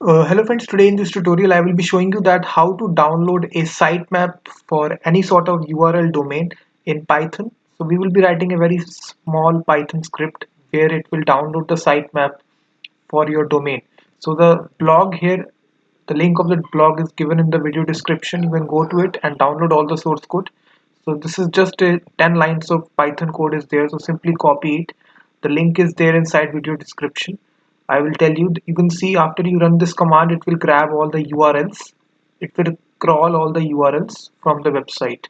Hello friends, today in this tutorial I will be showing you that how to download a sitemap for any sort of URL domain in Python. So we will be writing a very small Python script where it will download the sitemap for your domain. So the blog here, the link of the blog is given in the video description. You can go to it and download all the source code. So this is just a 10 lines of Python code is there. So simply copy it. The link is there inside video description. I will tell you, you can see after you run this command, it will grab all the URLs. It will crawl all the URLs from the website.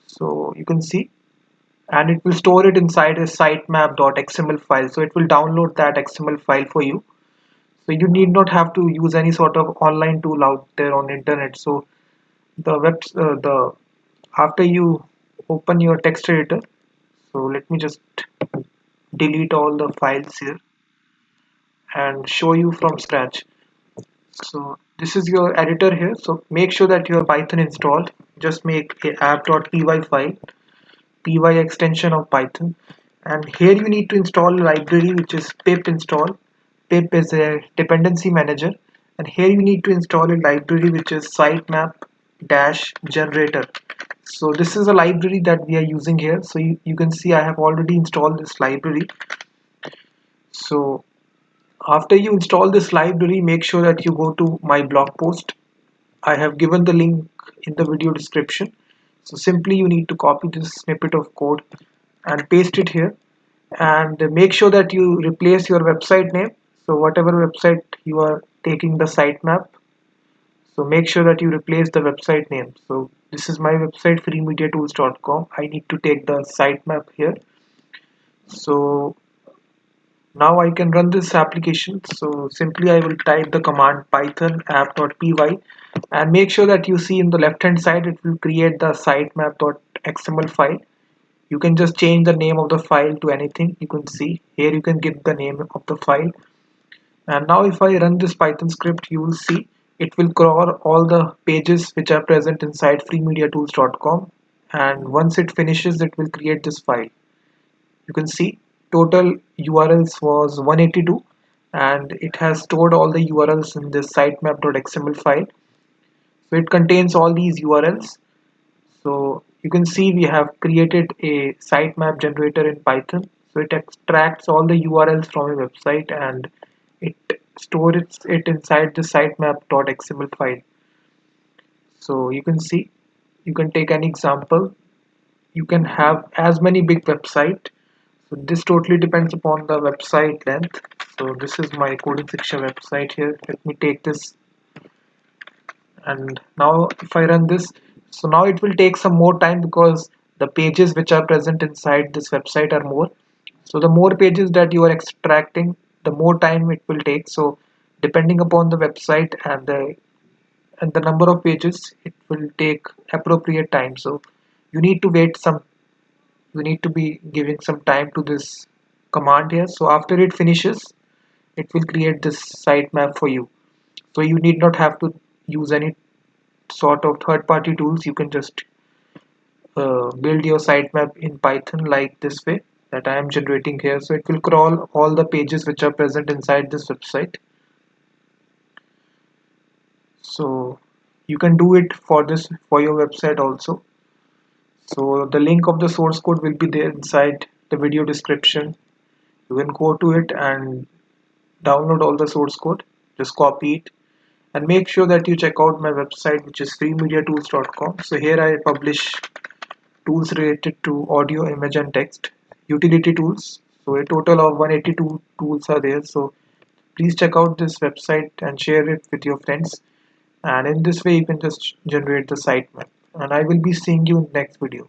So you can see, and it will store it inside a sitemap.xml file. So it will download that XML file for you. So you need not have to use any sort of online tool out there on internet. So the after you open your text editor, so let me just delete all the files here and show you from scratch. So this is your editor here. So make sure that your Python installed. Just make a app.py file, py extension of Python, and here you need to install a library which is pip install. Pip is a dependency manager, and here you need to install a library which is sitemap dash generator. So this is a library that we are using here. So you can see I have already installed this library. So after you install this library, make sure that you go to my blog post. I have given the link in the video description. So simply you need to copy this snippet of code and paste it here, and make sure that you replace your website name. So whatever website you are taking the sitemap, so make sure that you replace the website name. So this is my website freemediatools.com. I need to take the sitemap here. So now I can run this application. So simply I will type the command python app.py, and make sure that you see in the left hand side it will create the sitemap.xml file. You can just change the name of the file to anything. You can see here, you can give the name of the file. And now if I run this Python script, you will see it will crawl all the pages which are present inside freemediatools.com, and once it finishes it will create this file. You can see total URLs was 182, and it has stored all the URLs in this sitemap.xml file. So it contains all these URLs. So you can see we have created a sitemap generator in Python. So it extracts all the URLs from a website and it stores it inside the sitemap.xml file. So you can see, you can take an example. You can have as many big website. So this totally depends upon the website length. So this is my coding section website here. Let me take this, and now if I run this, so now it will take some more time because the pages which are present inside this website are more. So the more pages that you are extracting, the more time it will take. So depending upon the website and the number of pages, it will take appropriate time. So you need to wait some, you need to be giving some time to this command here. So after it finishes, it will create this sitemap for you. So you need not have to use any sort of third-party tools. You can just build your sitemap in Python like this way that I am generating here. So it will crawl all the pages which are present inside this website. So you can do it for this for your website also. So the link of the source code will be there inside the video description. You can go to it and download all the source code. Just copy it and make sure that you check out my website, which is freemediatools.com. So here I publish tools related to audio, image and text, utility tools. So a total of 182 tools are there. So please check out this website and share it with your friends, and in this way you can just generate the sitemap, and I will be seeing you in the next video.